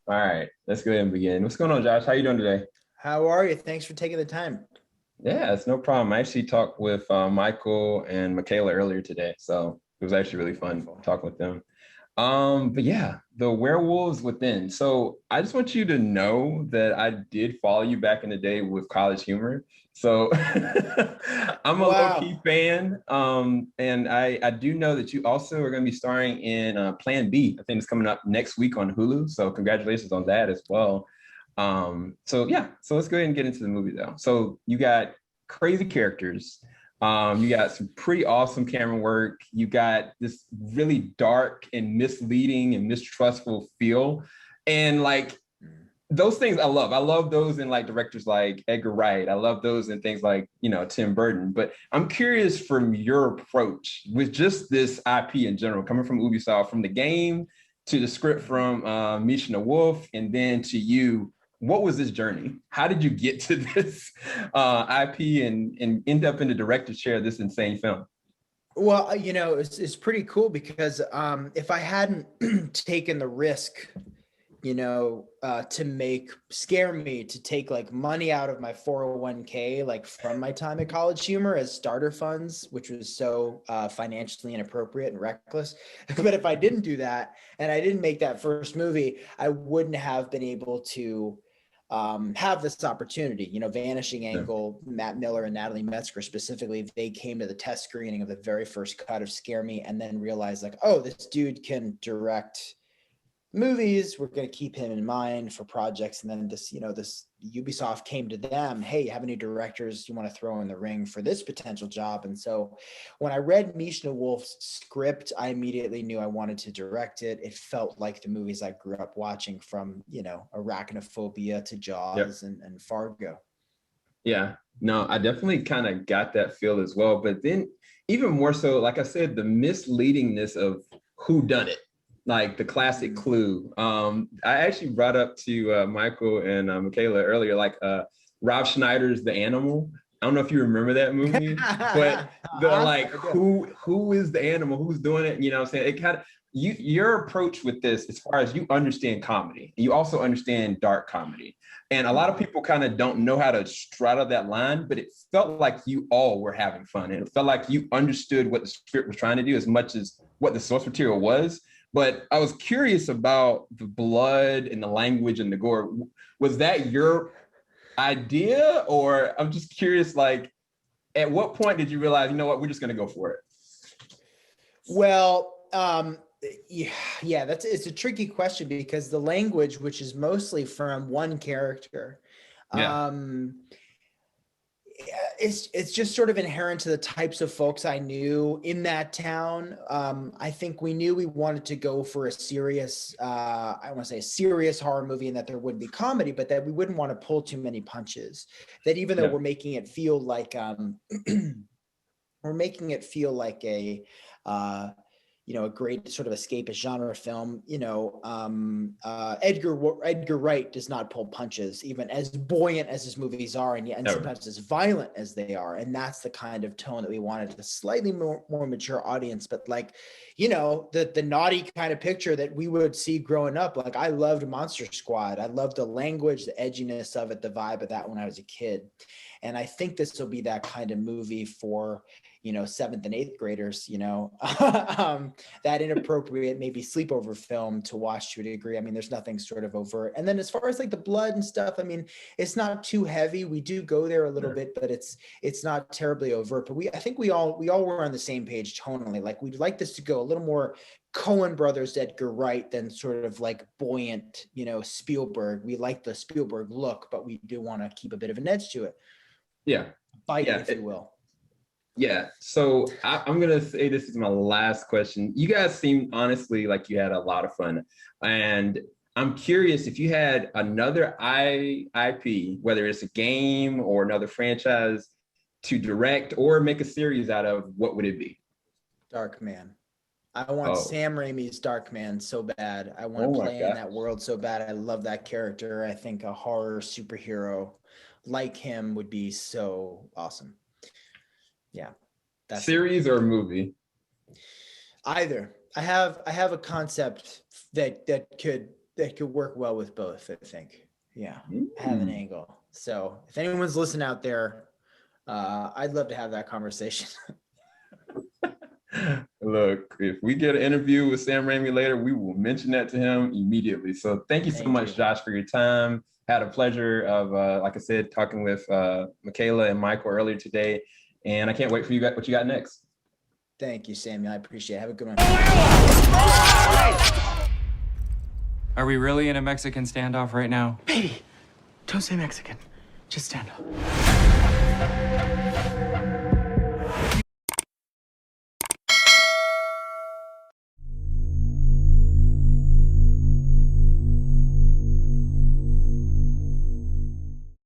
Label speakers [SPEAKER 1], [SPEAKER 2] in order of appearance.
[SPEAKER 1] All right, let's go ahead and begin. What's going on, Josh? How you doing today?
[SPEAKER 2] How are you? Thanks for taking the time.
[SPEAKER 1] Yeah, it's no problem. I actually talked with Michael and Michaela earlier today, so it was actually really fun
[SPEAKER 2] Wonderful.
[SPEAKER 1] talking with them. But yeah, the werewolves within. So I just want you to know that I did follow you back in the day with College Humor. So I'm a low
[SPEAKER 2] Wow.
[SPEAKER 1] key fan. And I do know that you also are going to be starring in Plan B. I think it's coming up next week on Hulu. So congratulations on that as well. So yeah, so let's go ahead and get into the movie though. So you got crazy characters. You got some pretty awesome camera work. You got this really dark and misleading and mistrustful feel. And like those things I love. I love those in like directors like Edgar Wright. I love those in things like, Tim Burton. But I'm curious from your approach with just this IP in general, coming from Ubisoft, from the game to the script from Mishna Wolff, and then to you, what was this journey? How did you get to this IP and end up in the director's chair of this insane film?
[SPEAKER 2] Well, it's pretty cool because if I hadn't taken the risk, to scare me to take like money out of my 401k, like from my time at College Humor as starter funds, which was so financially inappropriate and reckless. But if I didn't do that and I didn't make that first movie, I wouldn't have been able to have this opportunity. Vanishing
[SPEAKER 1] Yeah.
[SPEAKER 2] Angle, Matt Miller and Natalie Metzger specifically, they came to the test screening of the very first cut of Scare Me and then realized like, oh, this dude can direct movies. We're going to keep him in mind for projects. And then this Ubisoft came to them, hey, you have any directors you want to throw in the ring for this potential job? And so when I read Mishna Wolff's script, I immediately knew I wanted to direct it. It felt like the movies I grew up watching, from Arachnophobia to
[SPEAKER 1] Yep.
[SPEAKER 2] Jaws and Fargo.
[SPEAKER 1] Yeah. No, I definitely kind of got that feel as well. But then even more so, like I said, the misleadingness of who done it, like the classic
[SPEAKER 2] Mm.
[SPEAKER 1] clue. I actually brought up to Michael and Michaela earlier, like Rob Schneider's The Animal. I don't know if you remember that movie, but the like
[SPEAKER 2] I do.
[SPEAKER 1] who is the animal, who's doing it, you know what I'm saying? It kind of your approach with this, as far as you understand comedy, you also understand dark comedy. And a lot of people kind of don't know how to straddle that line, but it felt like you all were having fun. And it felt like you understood what the script was trying to do as much as what the source material was. But I was curious about the blood and the language and the gore. Was that your idea? Or I'm just curious, like, at what point did you realize, you know what, we're just going to go for it?
[SPEAKER 2] Well, yeah, it's a tricky question because the language, which is mostly from one character,
[SPEAKER 1] Yeah.
[SPEAKER 2] um, it's just sort of inherent to the types of folks I knew in that town. I think we knew we wanted to go for a serious, I want to say a serious horror movie, and that there wouldn't be comedy, but that we wouldn't want to pull too many punches. That even though
[SPEAKER 1] Yeah.
[SPEAKER 2] we're making it feel like we're making it feel like uh, a great sort of escapist genre film. Edgar Wright does not pull punches, even as buoyant as his movies are, and
[SPEAKER 1] Ever.
[SPEAKER 2] sometimes as violent as they are. And that's the kind of tone that we wanted, a slightly more mature audience, but like, the naughty kind of picture that we would see growing up. Like, I loved Monster Squad. I loved the language, the edginess of it, the vibe of that when I was a kid. And I think this will be that kind of movie for, seventh and eighth graders, that inappropriate, maybe sleepover film to watch to a degree. I mean, there's nothing sort of overt. And then as far as like the blood and stuff, I mean, it's not too heavy. We do go there a little
[SPEAKER 1] Yeah.
[SPEAKER 2] bit, but it's not terribly overt. But I think we all were on the same page tonally. Like, we'd like this to go a little more Coen Brothers, Edgar Wright, than sort of like buoyant, Spielberg. We like the Spielberg look, but we do want to keep a bit of an edge to it,
[SPEAKER 1] Yeah.
[SPEAKER 2] bite,
[SPEAKER 1] Yeah.
[SPEAKER 2] if you will.
[SPEAKER 1] Yeah. So I'm gonna say this is my last question. You guys seem honestly like you had a lot of fun, and I'm curious if you had another IP, whether it's a game or another franchise, to direct or make a series out of. What would it be?
[SPEAKER 2] Darkman. I want
[SPEAKER 1] Oh,
[SPEAKER 2] Sam Raimi's Darkman so bad. I want
[SPEAKER 1] oh
[SPEAKER 2] to
[SPEAKER 1] my
[SPEAKER 2] play in
[SPEAKER 1] God.
[SPEAKER 2] that world so bad. I love that character. I think a horror superhero like him would be so awesome. Yeah, that's it.
[SPEAKER 1] Series or movie?
[SPEAKER 2] Either. I have a concept that could that could work well with both, I think. Yeah, have an angle. So if anyone's listening out there, I'd love to have that conversation.
[SPEAKER 1] Look, if we get an interview with Sam Raimi later, we will mention that to him immediately. So thank you so much, Josh, for your time. Had a pleasure of, like I said, talking with Michaela and Michael earlier today. And I can't wait for you what you got next.
[SPEAKER 2] Thank you, Samuel. I appreciate it. Have a good one.
[SPEAKER 3] Are we really in a Mexican standoff right now?
[SPEAKER 4] Baby, don't say Mexican. Just stand up.